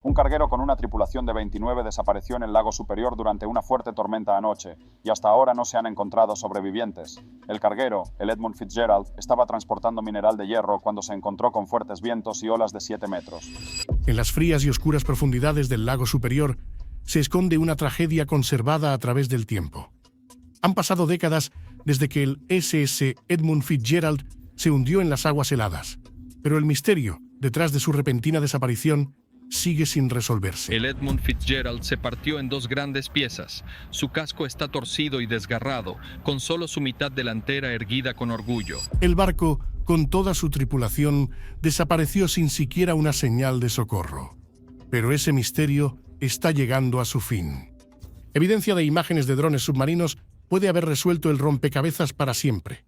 Un carguero con una tripulación de 29 desapareció en el lago Superior durante una fuerte tormenta anoche, y hasta ahora no se han encontrado sobrevivientes. El carguero, el Edmund Fitzgerald, estaba transportando mineral de hierro cuando se encontró con fuertes vientos y olas de 7 metros. En las frías y oscuras profundidades del lago Superior se esconde una tragedia conservada a través del tiempo. Han pasado décadas desde que el SS Edmund Fitzgerald se hundió en las aguas heladas, pero el misterio detrás de su repentina desaparición sigue sin resolverse. El Edmund Fitzgerald se partió en dos grandes piezas. Su casco está torcido y desgarrado, con solo su mitad delantera erguida con orgullo. El barco, con toda su tripulación, desapareció sin siquiera una señal de socorro. Pero ese misterio está llegando a su fin. Evidencia de imágenes de drones submarinos puede haber resuelto el rompecabezas para siempre.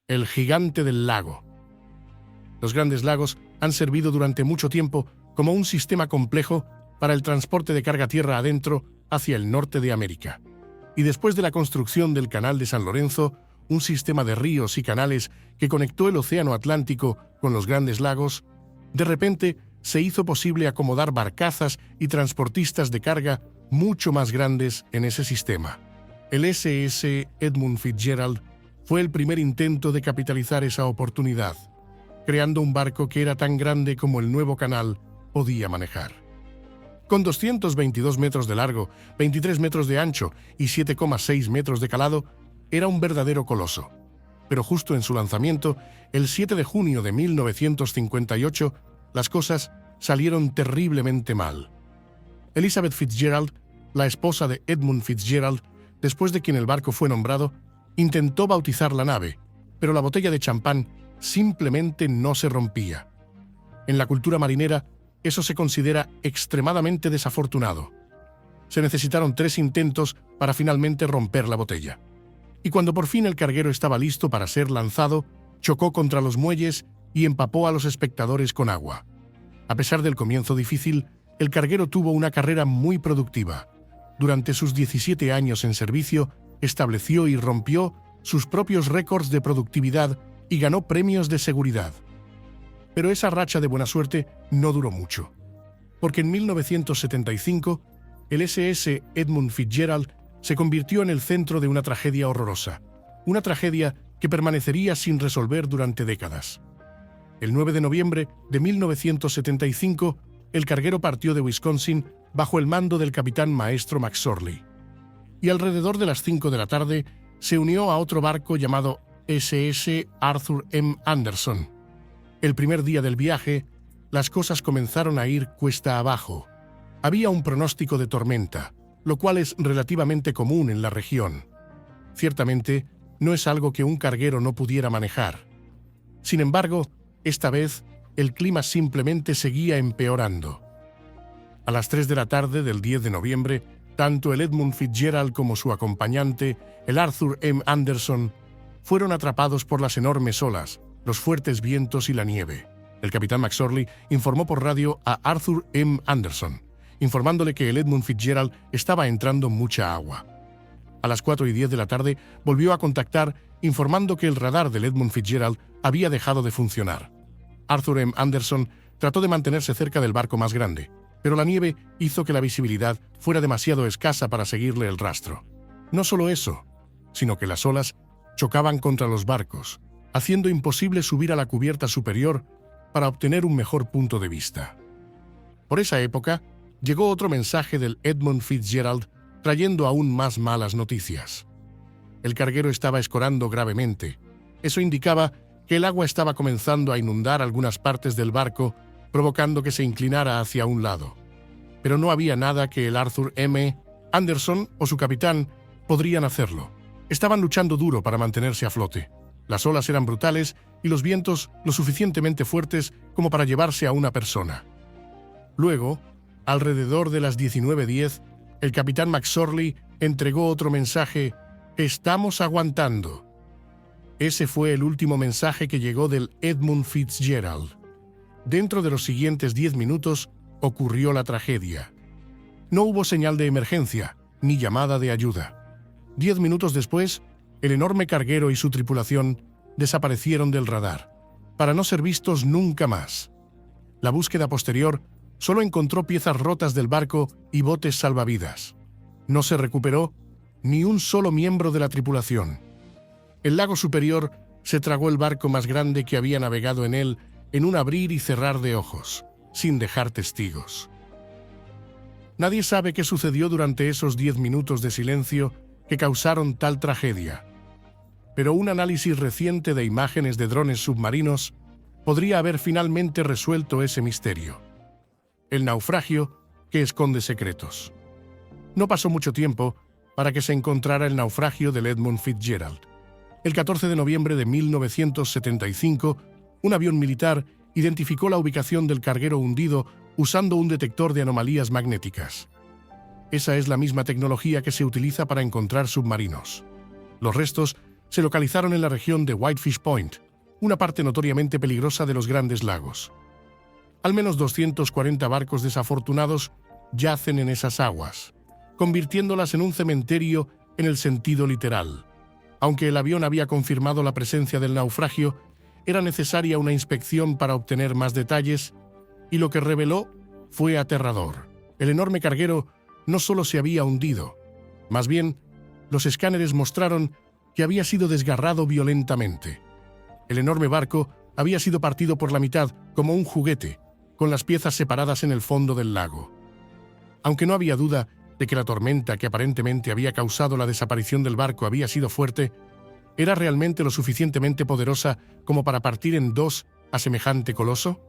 El gigante del lago. Los grandes lagos han servido durante mucho tiempo como un sistema complejo para el transporte de carga tierra adentro hacia el norte de América. Y después de la construcción del Canal de San Lorenzo, un sistema de ríos y canales que conectó el Océano Atlántico con los grandes lagos, de repente se hizo posible acomodar barcazas y transportistas de carga mucho más grandes en ese sistema. El SS Edmund Fitzgerald fue el primer intento de capitalizar esa oportunidad, creando un barco que era tan grande como el nuevo canal podía manejar. Con 222 metros de largo, 23 metros de ancho y 7,6 metros de calado, era un verdadero coloso. Pero justo en su lanzamiento, el 7 de junio de 1958, las cosas salieron terriblemente mal. Elizabeth Fitzgerald, la esposa de Edmund Fitzgerald, después de quien el barco fue nombrado, intentó bautizar la nave, pero la botella de champán simplemente no se rompía. En la cultura marinera, eso se considera extremadamente desafortunado. Se necesitaron 3 intentos para finalmente romper la botella. Y cuando por fin el carguero estaba listo para ser lanzado, chocó contra los muelles y empapó a los espectadores con agua. A pesar del comienzo difícil, el carguero tuvo una carrera muy productiva. Durante sus 17 años en servicio, estableció y rompió sus propios récords de productividad y ganó premios de seguridad. Pero esa racha de buena suerte no duró mucho, porque en 1975 el SS Edmund Fitzgerald se convirtió en el centro de una tragedia horrorosa, una tragedia que permanecería sin resolver durante décadas. El 9 de noviembre de 1975, el carguero partió de Wisconsin bajo el mando del capitán maestro McSorley, y alrededor de las 5 de la tarde se unió a otro barco llamado SS Arthur M. Anderson. El primer día del viaje, las cosas comenzaron a ir cuesta abajo. Había un pronóstico de tormenta, lo cual es relativamente común en la región. Ciertamente, no es algo que un carguero no pudiera manejar. Sin embargo, esta vez, el clima simplemente seguía empeorando. A las 3 de la tarde del 10 de noviembre, tanto el Edmund Fitzgerald como su acompañante, el Arthur M. Anderson, fueron atrapados por las enormes olas, los fuertes vientos y la nieve. El capitán McSorley informó por radio a Arthur M. Anderson, informándole que el Edmund Fitzgerald estaba entrando mucha agua. A las 4:10 de la tarde volvió a contactar, informando que el radar del Edmund Fitzgerald había dejado de funcionar. Arthur M. Anderson trató de mantenerse cerca del barco más grande, pero la nieve hizo que la visibilidad fuera demasiado escasa para seguirle el rastro. No solo eso, sino que las olas chocaban contra los barcos, haciendo imposible subir a la cubierta superior para obtener un mejor punto de vista. Por esa época, llegó otro mensaje del Edmund Fitzgerald trayendo aún más malas noticias. El carguero estaba escorando gravemente. Eso indicaba que el agua estaba comenzando a inundar algunas partes del barco, provocando que se inclinara hacia un lado. Pero no había nada que el Arthur M. Anderson o su capitán podrían hacerlo. Estaban luchando duro para mantenerse a flote. Las olas eran brutales y los vientos lo suficientemente fuertes como para llevarse a una persona. Luego, alrededor de las 19:10, el capitán McSorley entregó otro mensaje: «Estamos aguantando». Ese fue el último mensaje que llegó del Edmund Fitzgerald. Dentro de los siguientes 10 minutos ocurrió la tragedia. No hubo señal de emergencia ni llamada de ayuda. 10 minutos después, el enorme carguero y su tripulación desaparecieron del radar, para no ser vistos nunca más. La búsqueda posterior Solo encontró piezas rotas del barco y botes salvavidas. No se recuperó ni un solo miembro de la tripulación. El lago superior se tragó el barco más grande que había navegado en él en un abrir y cerrar de ojos, sin dejar testigos. Nadie sabe qué sucedió durante esos 10 minutos de silencio que causaron tal tragedia. Pero un análisis reciente de imágenes de drones submarinos podría haber finalmente resuelto ese misterio. El naufragio que esconde secretos. No pasó mucho tiempo para que se encontrara el naufragio del Edmund Fitzgerald. El 14 de noviembre de 1975, un avión militar identificó la ubicación del carguero hundido usando un detector de anomalías magnéticas. Esa es la misma tecnología que se utiliza para encontrar submarinos. Los restos se localizaron en la región de Whitefish Point, una parte notoriamente peligrosa de los Grandes Lagos. Al menos 240 barcos desafortunados yacen en esas aguas, convirtiéndolas en un cementerio en el sentido literal. Aunque el avión había confirmado la presencia del naufragio, era necesaria una inspección para obtener más detalles, y lo que reveló fue aterrador. El enorme carguero no solo se había hundido, más bien, los escáneres mostraron que había sido desgarrado violentamente. El enorme barco había sido partido por la mitad como un juguete, con las piezas separadas en el fondo del lago. Aunque no había duda de que la tormenta que aparentemente había causado la desaparición del barco había sido fuerte, ¿era realmente lo suficientemente poderosa como para partir en dos a semejante coloso?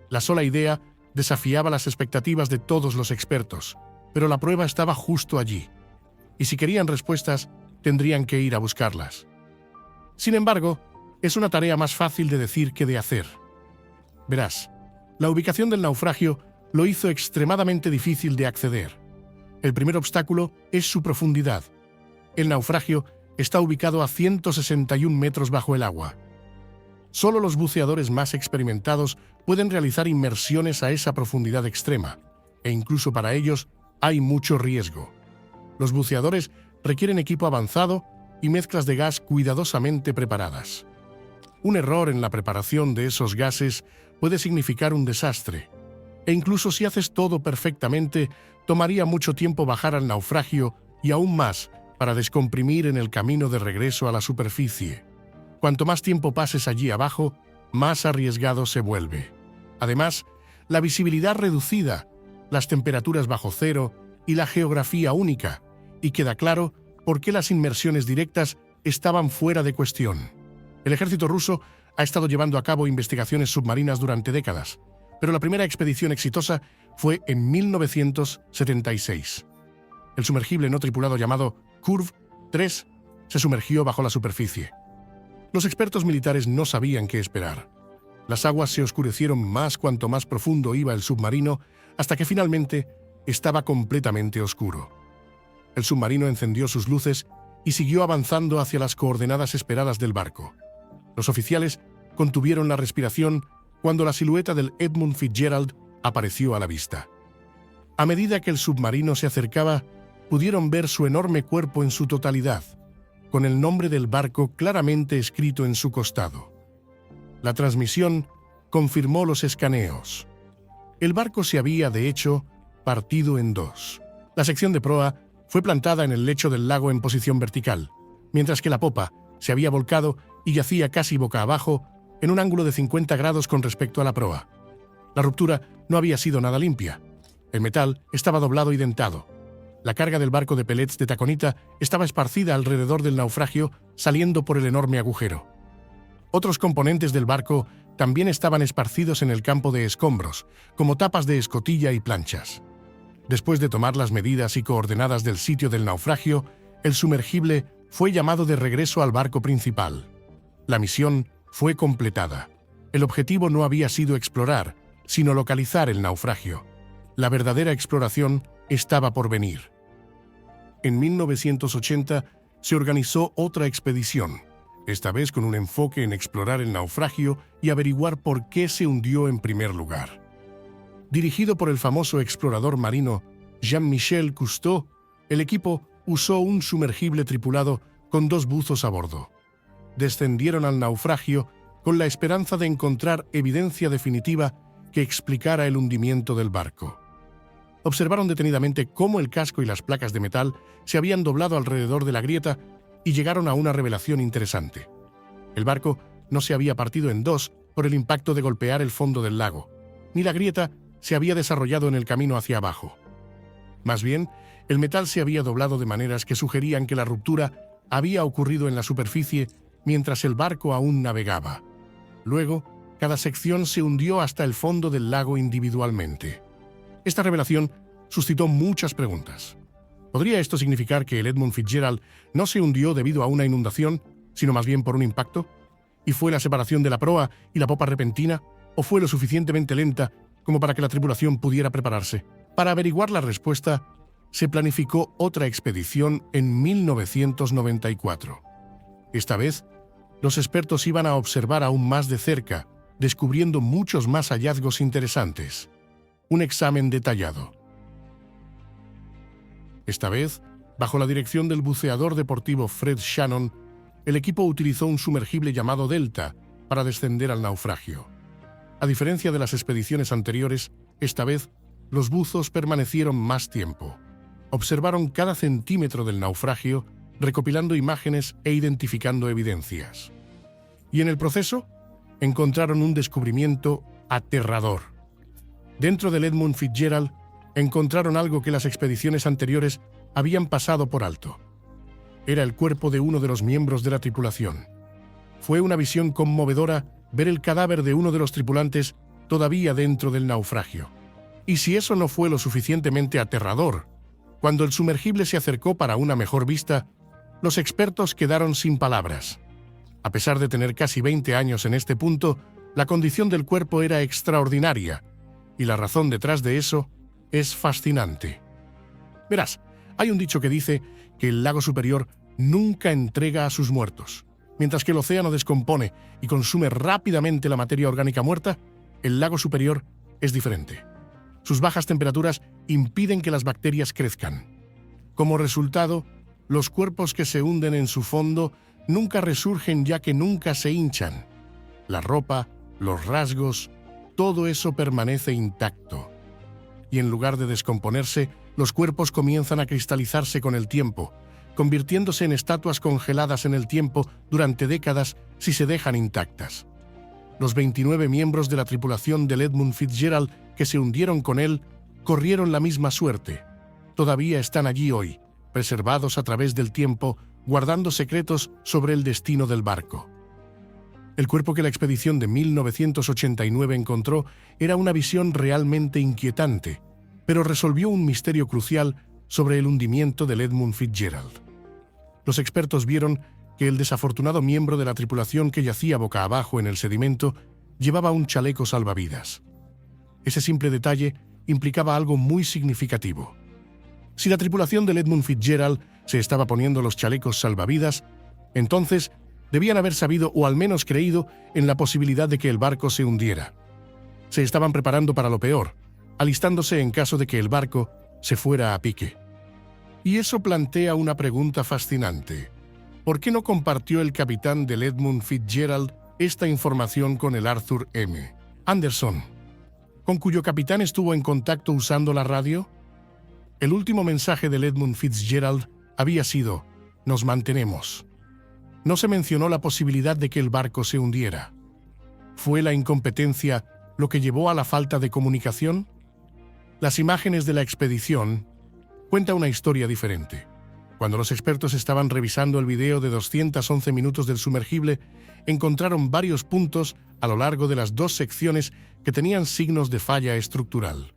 La sola idea desafiaba las expectativas de todos los expertos, pero la prueba estaba justo allí, y si querían respuestas, tendrían que ir a buscarlas. Sin embargo, es una tarea más fácil de decir que de hacer. Verás, la ubicación del naufragio lo hizo extremadamente difícil de acceder. El primer obstáculo es su profundidad. El naufragio está ubicado a 161 metros bajo el agua. Solo los buceadores más experimentados pueden realizar inmersiones a esa profundidad extrema, e incluso para ellos hay mucho riesgo. Los buceadores requieren equipo avanzado y mezclas de gas cuidadosamente preparadas. Un error en la preparación de esos gases puede significar un desastre, e incluso si haces todo perfectamente, tomaría mucho tiempo bajar al naufragio y aún más para descomprimir en el camino de regreso a la superficie. Cuanto más tiempo pases allí abajo, más arriesgado se vuelve. Además, la visibilidad reducida, las temperaturas bajo cero y la geografía única, y queda claro por qué las inmersiones directas estaban fuera de cuestión. El ejército ruso ha estado llevando a cabo investigaciones submarinas durante décadas, pero la primera expedición exitosa fue en 1976. El sumergible no tripulado llamado Curve 3 se sumergió bajo la superficie. Los expertos militares no sabían qué esperar. Las aguas se oscurecieron más cuanto más profundo iba el submarino, hasta que finalmente estaba completamente oscuro. El submarino encendió sus luces y siguió avanzando hacia las coordenadas esperadas del barco. Los oficiales contuvieron la respiración cuando la silueta del Edmund Fitzgerald apareció a la vista. A medida que el submarino se acercaba, pudieron ver su enorme cuerpo en su totalidad, con el nombre del barco claramente escrito en su costado. La transmisión confirmó los escaneos. El barco se había, de hecho, partido en dos. La sección de proa fue plantada en el lecho del lago en posición vertical, mientras que la popa se había volcado y yacía casi boca abajo en un ángulo de 50 grados con respecto a la proa. La ruptura no había sido nada limpia. El metal estaba doblado y dentado. La carga del barco de pellets de taconita estaba esparcida alrededor del naufragio, saliendo por el enorme agujero. Otros componentes del barco también estaban esparcidos en el campo de escombros, como tapas de escotilla y planchas. Después de tomar las medidas y coordenadas del sitio del naufragio, el sumergible fue llamado de regreso al barco principal. La misión fue completada. El objetivo no había sido explorar, sino localizar el naufragio. La verdadera exploración estaba por venir. En 1980 se organizó otra expedición, esta vez con un enfoque en explorar el naufragio y averiguar por qué se hundió en primer lugar. Dirigido por el famoso explorador marino Jean-Michel Cousteau, el equipo usó un sumergible tripulado con 2 buzos a bordo. Descendieron al naufragio con la esperanza de encontrar evidencia definitiva que explicara el hundimiento del barco. Observaron detenidamente cómo el casco y las placas de metal se habían doblado alrededor de la grieta y llegaron a una revelación interesante. El barco no se había partido en dos por el impacto de golpear el fondo del lago, ni la grieta se había desarrollado en el camino hacia abajo. Más bien, el metal se había doblado de maneras que sugerían que la ruptura había ocurrido en la superficie mientras el barco aún navegaba. Luego, cada sección se hundió hasta el fondo del lago individualmente. Esta revelación suscitó muchas preguntas. ¿Podría esto significar que el Edmund Fitzgerald no se hundió debido a una inundación, sino más bien por un impacto? ¿Y fue la separación de la proa y la popa repentina, o fue lo suficientemente lenta como para que la tripulación pudiera prepararse? Para averiguar la respuesta, se planificó otra expedición en 1994. Esta vez, los expertos iban a observar aún más de cerca, descubriendo muchos más hallazgos interesantes. Un examen detallado. Esta vez, bajo la dirección del buceador deportivo Fred Shannon, el equipo utilizó un sumergible llamado Delta para descender al naufragio. A diferencia de las expediciones anteriores, esta vez, los buzos permanecieron más tiempo. Observaron cada centímetro del naufragio, recopilando imágenes e identificando evidencias. Y en el proceso, encontraron un descubrimiento aterrador. Dentro del Edmund Fitzgerald, encontraron algo que las expediciones anteriores habían pasado por alto. Era el cuerpo de uno de los miembros de la tripulación. Fue una visión conmovedora ver el cadáver de uno de los tripulantes todavía dentro del naufragio. Y si eso no fue lo suficientemente aterrador, cuando el sumergible se acercó para una mejor vista, los expertos quedaron sin palabras. A pesar de tener casi 20 años en este punto, la condición del cuerpo era extraordinaria, y la razón detrás de eso es fascinante. Verás, hay un dicho que dice que el lago superior nunca entrega a sus muertos. Mientras que el océano descompone y consume rápidamente la materia orgánica muerta, el lago superior es diferente. Sus bajas temperaturas impiden que las bacterias crezcan. Como resultado, los cuerpos que se hunden en su fondo nunca resurgen ya que nunca se hinchan. La ropa, los rasgos, todo eso permanece intacto. Y en lugar de descomponerse, los cuerpos comienzan a cristalizarse con el tiempo, convirtiéndose en estatuas congeladas en el tiempo durante décadas si se dejan intactas. Los 29 miembros de la tripulación del Edmund Fitzgerald que se hundieron con él corrieron la misma suerte. Todavía están allí hoy, preservados a través del tiempo, guardando secretos sobre el destino del barco. El cuerpo que la expedición de 1989 encontró era una visión realmente inquietante, pero resolvió un misterio crucial sobre el hundimiento del Edmund Fitzgerald. Los expertos vieron que el desafortunado miembro de la tripulación que yacía boca abajo en el sedimento llevaba un chaleco salvavidas. Ese simple detalle implicaba algo muy significativo. Si la tripulación del Edmund Fitzgerald se estaba poniendo los chalecos salvavidas, entonces debían haber sabido o al menos creído en la posibilidad de que el barco se hundiera. Se estaban preparando para lo peor, alistándose en caso de que el barco se fuera a pique. Y eso plantea una pregunta fascinante. ¿Por qué no compartió el capitán del Edmund Fitzgerald esta información con el Arthur M. Anderson, con cuyo capitán estuvo en contacto usando la radio? El último mensaje del Edmund Fitzgerald había sido: «Nos mantenemos». No se mencionó la posibilidad de que el barco se hundiera. ¿Fue la incompetencia lo que llevó a la falta de comunicación? Las imágenes de la expedición cuentan una historia diferente. Cuando los expertos estaban revisando el video de 211 minutos del sumergible, encontraron varios puntos a lo largo de las dos secciones que tenían signos de falla estructural.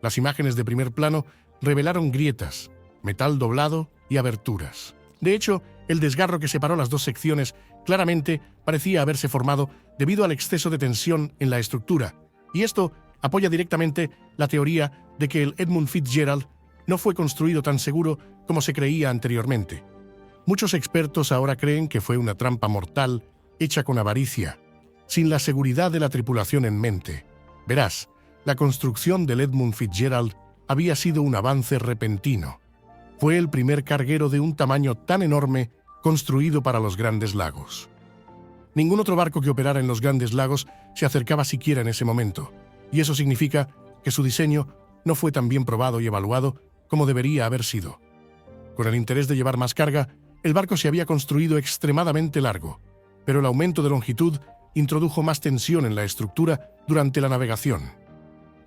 Las imágenes de primer plano revelaron grietas, metal doblado y aberturas. De hecho, el desgarro que separó las dos secciones claramente parecía haberse formado debido al exceso de tensión en la estructura, y esto apoya directamente la teoría de que el Edmund Fitzgerald no fue construido tan seguro como se creía anteriormente. Muchos expertos ahora creen que fue una trampa mortal hecha con avaricia, sin la seguridad de la tripulación en mente. Verás, la construcción del Edmund Fitzgerald había sido un avance repentino. Fue el primer carguero de un tamaño tan enorme construido para los Grandes Lagos. Ningún otro barco que operara en los Grandes Lagos se acercaba siquiera en ese momento, y eso significa que su diseño no fue tan bien probado y evaluado como debería haber sido. Con el interés de llevar más carga, el barco se había construido extremadamente largo, pero el aumento de longitud introdujo más tensión en la estructura durante la navegación.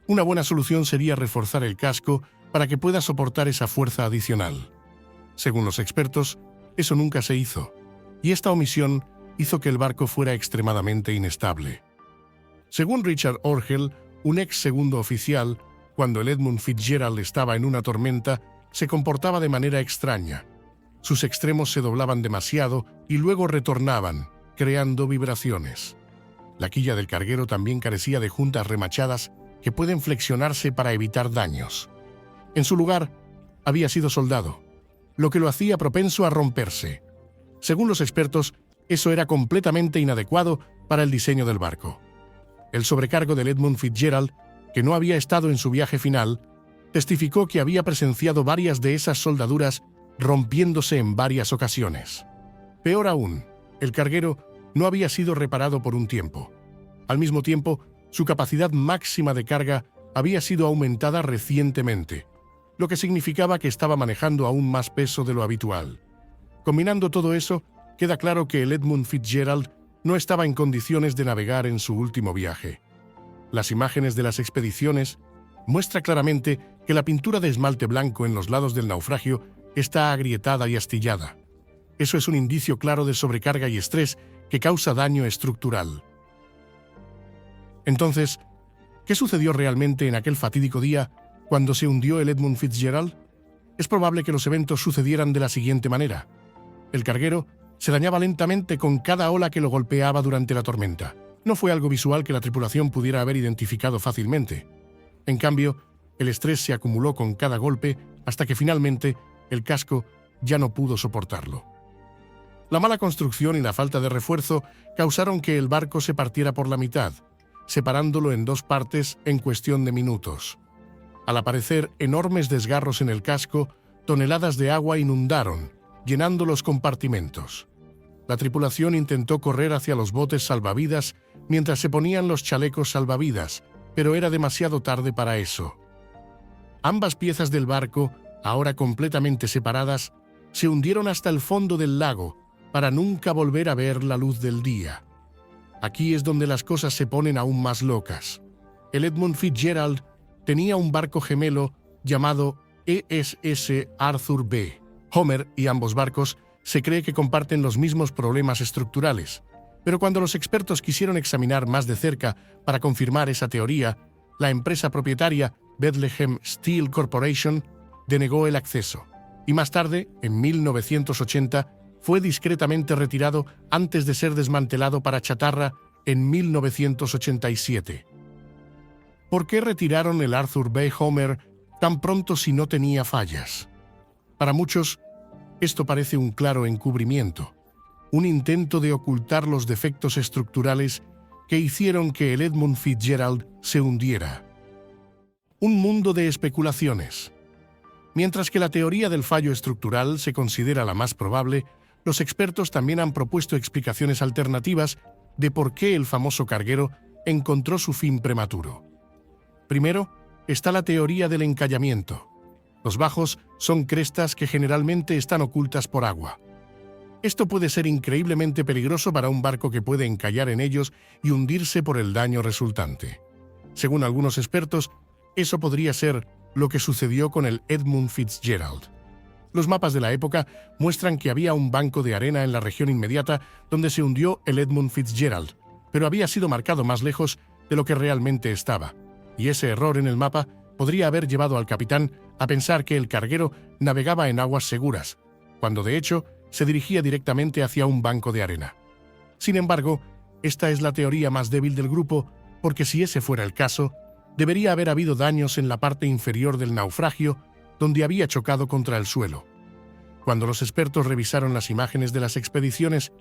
Una buena solución sería reforzar el casco para que pueda soportar esa fuerza adicional. Según los expertos, eso nunca se hizo, y esta omisión hizo que el barco fuera extremadamente inestable. Según Richard Orgel, un ex segundo oficial, cuando el Edmund Fitzgerald estaba en una tormenta, se comportaba de manera extraña. Sus extremos se doblaban demasiado y luego retornaban, creando vibraciones. La quilla del carguero también carecía de juntas remachadas que pueden flexionarse para evitar daños. En su lugar, había sido soldado, lo que lo hacía propenso a romperse. Según los expertos, eso era completamente inadecuado para el diseño del barco. El sobrecargo del Edmund Fitzgerald, que no había estado en su viaje final, testificó que había presenciado varias de esas soldaduras rompiéndose en varias ocasiones. Peor aún, el carguero no había sido reparado por un tiempo. Al mismo tiempo, su capacidad máxima de carga había sido aumentada recientemente, lo que significaba que estaba manejando aún más peso de lo habitual. Combinando todo eso, queda claro que el Edmund Fitzgerald no estaba en condiciones de navegar en su último viaje. Las imágenes de las expediciones muestran claramente que la pintura de esmalte blanco en los lados del naufragio está agrietada y astillada. Eso es un indicio claro de sobrecarga y estrés que causa daño estructural. Entonces, ¿qué sucedió realmente en aquel fatídico día cuando se hundió el Edmund Fitzgerald? Es probable que los eventos sucedieran de la siguiente manera. El carguero se dañaba lentamente con cada ola que lo golpeaba durante la tormenta. No fue algo visual que la tripulación pudiera haber identificado fácilmente. En cambio, el estrés se acumuló con cada golpe hasta que finalmente el casco ya no pudo soportarlo. La mala construcción y la falta de refuerzo causaron que el barco se partiera por la mitad, separándolo en dos partes en cuestión de minutos. Al aparecer enormes desgarros en el casco, toneladas de agua inundaron, llenando los compartimentos. La tripulación intentó correr hacia los botes salvavidas mientras se ponían los chalecos salvavidas, pero era demasiado tarde para eso. Ambas piezas del barco, ahora completamente separadas, se hundieron hasta el fondo del lago para nunca volver a ver la luz del día. Aquí es donde las cosas se ponen aún más locas. El Edmund Fitzgerald tenía un barco gemelo llamado ESS Arthur B. Homer y ambos barcos se cree que comparten los mismos problemas estructurales, pero cuando los expertos quisieron examinar más de cerca para confirmar esa teoría, la empresa propietaria Bethlehem Steel Corporation denegó el acceso, y más tarde, en 1980, fue discretamente retirado antes de ser desmantelado para chatarra en 1987. ¿Por qué retiraron el Arthur B. Homer tan pronto si no tenía fallas? Para muchos, esto parece un claro encubrimiento, un intento de ocultar los defectos estructurales que hicieron que el Edmund Fitzgerald se hundiera. Un mundo de especulaciones. Mientras que la teoría del fallo estructural se considera la más probable, los expertos también han propuesto explicaciones alternativas de por qué el famoso carguero encontró su fin prematuro. Primero, está la teoría del encallamiento. Los bajos son crestas que generalmente están ocultas por agua. Esto puede ser increíblemente peligroso para un barco que puede encallar en ellos y hundirse por el daño resultante. Según algunos expertos, eso podría ser lo que sucedió con el Edmund Fitzgerald. Los mapas de la época muestran que había un banco de arena en la región inmediata donde se hundió el Edmund Fitzgerald, pero había sido marcado más lejos de lo que realmente estaba, y ese error en el mapa podría haber llevado al capitán a pensar que el carguero navegaba en aguas seguras, cuando de hecho se dirigía directamente hacia un banco de arena. Sin embargo, esta es la teoría más débil del grupo, porque si ese fuera el caso, debería haber habido daños en la parte inferior del naufragio, donde había chocado contra el suelo. Cuando los expertos revisaron las imágenes de las expediciones,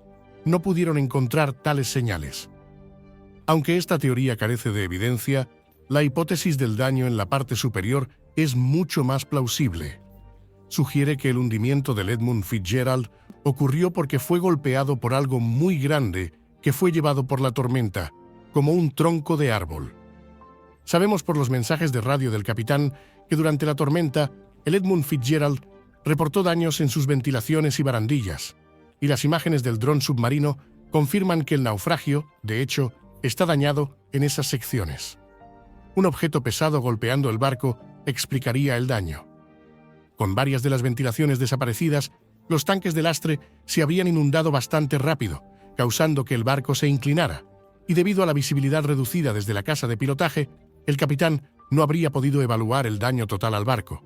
no pudieron encontrar tales señales. Aunque esta teoría carece de evidencia, la hipótesis del daño en la parte superior es mucho más plausible. Sugiere que el hundimiento del Edmund Fitzgerald ocurrió porque fue golpeado por algo muy grande que fue llevado por la tormenta, como un tronco de árbol. Sabemos por los mensajes de radio del capitán que durante la tormenta, el Edmund Fitzgerald reportó daños en sus ventilaciones y barandillas, y las imágenes del dron submarino confirman que el naufragio, de hecho, está dañado en esas secciones. Un objeto pesado golpeando el barco explicaría el daño. Con varias de las ventilaciones desaparecidas, los tanques de lastre se habrían inundado bastante rápido, causando que el barco se inclinara, y debido a la visibilidad reducida desde la casa de pilotaje, el capitán no habría podido evaluar el daño total al barco.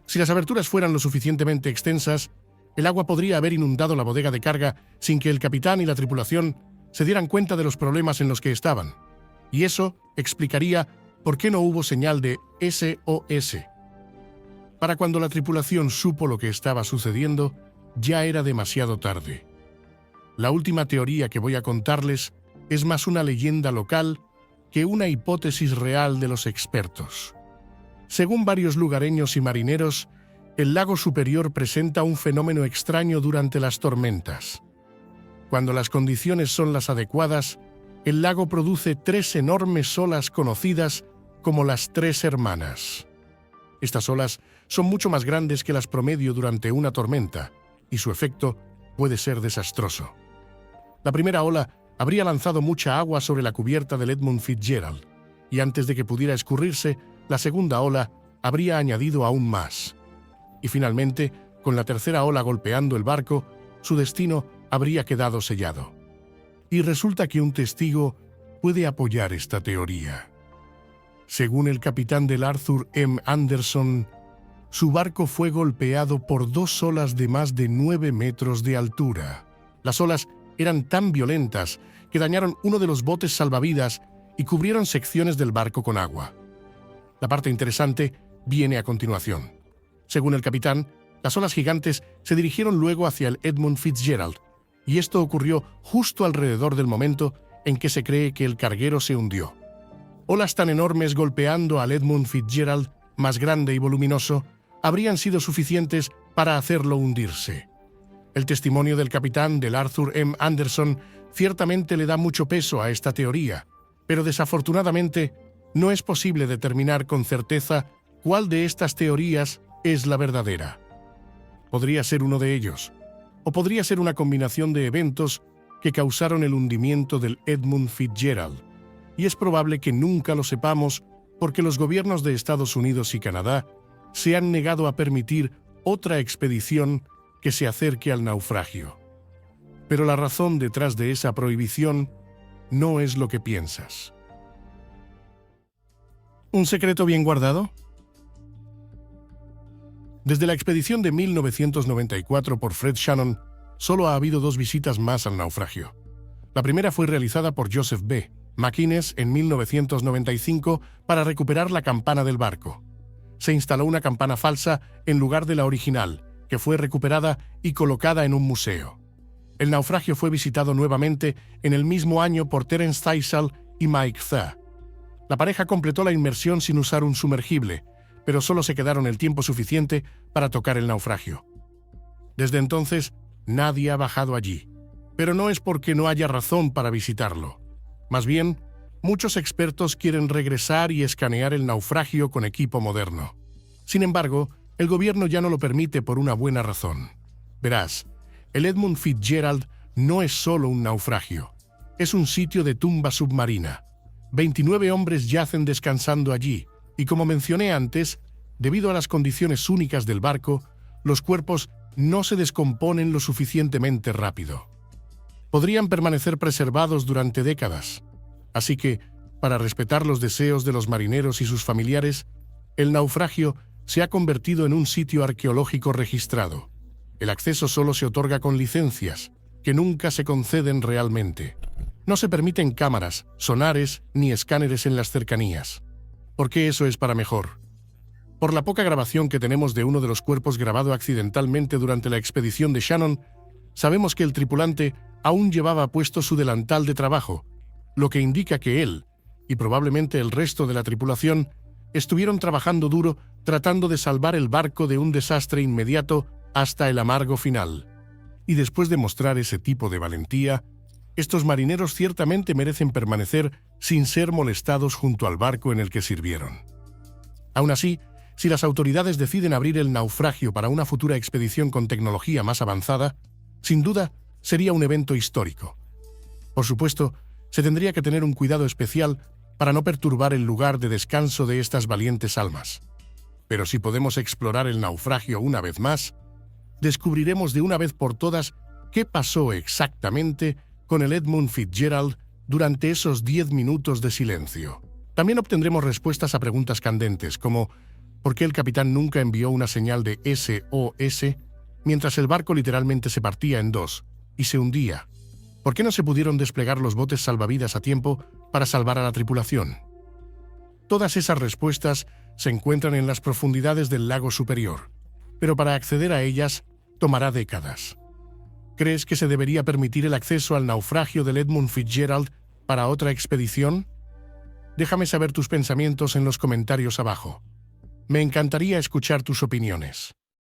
Si las aberturas fueran lo suficientemente extensas, el agua podría haber inundado la bodega de carga sin que el capitán y la tripulación se dieran cuenta de los problemas en los que estaban, y eso explicaría por qué no hubo señal de SOS. Para cuando la tripulación supo lo que estaba sucediendo, ya era demasiado tarde. La última teoría que voy a contarles es más una leyenda local que una hipótesis real de los expertos. Según varios lugareños y marineros, el lago superior presenta un fenómeno extraño durante las tormentas. Cuando las condiciones son las adecuadas, el lago produce 3 enormes olas conocidas como las 3 hermanas. Estas olas son mucho más grandes que las promedio durante una tormenta, y su efecto puede ser desastroso. La primera ola habría lanzado mucha agua sobre la cubierta del Edmund Fitzgerald, y antes de que pudiera escurrirse, la segunda ola habría añadido aún más. Y finalmente, con la tercera ola golpeando el barco, su destino habría quedado sellado. Y resulta que un testigo puede apoyar esta teoría. Según el capitán del Arthur M. Anderson, su barco fue golpeado por 2 olas de más de 9 metros de altura. Las olas eran tan violentas que dañaron uno de los botes salvavidas y cubrieron secciones del barco con agua. La parte interesante viene a continuación. Según el capitán, las olas gigantes se dirigieron luego hacia el Edmund Fitzgerald, y esto ocurrió justo alrededor del momento en que se cree que el carguero se hundió. Olas tan enormes golpeando al Edmund Fitzgerald, más grande y voluminoso, habrían sido suficientes para hacerlo hundirse. El testimonio del capitán del Arthur M. Anderson ciertamente le da mucho peso a esta teoría, pero desafortunadamente no es posible determinar con certeza cuál de estas teorías es la verdadera. Podría ser uno de ellos, o podría ser una combinación de eventos que causaron el hundimiento del Edmund Fitzgerald, y es probable que nunca lo sepamos porque los gobiernos de Estados Unidos y Canadá se han negado a permitir otra expedición que se acerque al naufragio. Pero la razón detrás de esa prohibición no es lo que piensas. ¿Un secreto bien guardado? Desde la expedición de 1994 por Fred Shannon, solo ha habido 2 visitas más al naufragio. La primera fue realizada por Joseph B. McInnes en 1995 para recuperar la campana del barco. Se instaló una campana falsa en lugar de la original, que fue recuperada y colocada en un museo. El naufragio fue visitado nuevamente en el mismo año por Terence Tysell y Mike Thaw. La pareja completó la inmersión sin usar un sumergible, pero solo se quedaron el tiempo suficiente para tocar el naufragio. Desde entonces, nadie ha bajado allí, pero no es porque no haya razón para visitarlo. Más bien, muchos expertos quieren regresar y escanear el naufragio con equipo moderno. Sin embargo, el gobierno ya no lo permite por una buena razón. Verás, el Edmund Fitzgerald no es solo un naufragio, es un sitio de tumba submarina. 29 hombres yacen descansando allí, y como mencioné antes, debido a las condiciones únicas del barco, los cuerpos no se descomponen lo suficientemente rápido. Podrían permanecer preservados durante décadas. Así que, para respetar los deseos de los marineros y sus familiares, el naufragio se ha convertido en un sitio arqueológico registrado. El acceso solo se otorga con licencias, que nunca se conceden realmente. No se permiten cámaras, sonares ni escáneres en las cercanías. ¿Por qué eso es para mejor? Por la poca grabación que tenemos de uno de los cuerpos grabado accidentalmente durante la expedición de Shannon, sabemos que el tripulante aún llevaba puesto su delantal de trabajo, lo que indica que él, y probablemente el resto de la tripulación, estuvieron trabajando duro tratando de salvar el barco de un desastre inmediato hasta el amargo final. Y después de mostrar ese tipo de valentía, estos marineros ciertamente merecen permanecer sin ser molestados junto al barco en el que sirvieron. Aún así, si las autoridades deciden abrir el naufragio para una futura expedición con tecnología más avanzada, sin duda sería un evento histórico. Por supuesto, se tendría que tener un cuidado especial para no perturbar el lugar de descanso de estas valientes almas. Pero si podemos explorar el naufragio una vez más, descubriremos de una vez por todas qué pasó exactamente con el Edmund Fitzgerald durante esos 10 minutos de silencio. También obtendremos respuestas a preguntas candentes, como ¿por qué el capitán nunca envió una señal de SOS mientras el barco literalmente se partía en dos y se hundía? ¿Por qué no se pudieron desplegar los botes salvavidas a tiempo para salvar a la tripulación? Todas esas respuestas se encuentran en las profundidades del lago superior, pero para acceder a ellas tomará décadas. ¿Crees que se debería permitir el acceso al naufragio del Edmund Fitzgerald para otra expedición? Déjame saber tus pensamientos en los comentarios abajo. Me encantaría escuchar tus opiniones.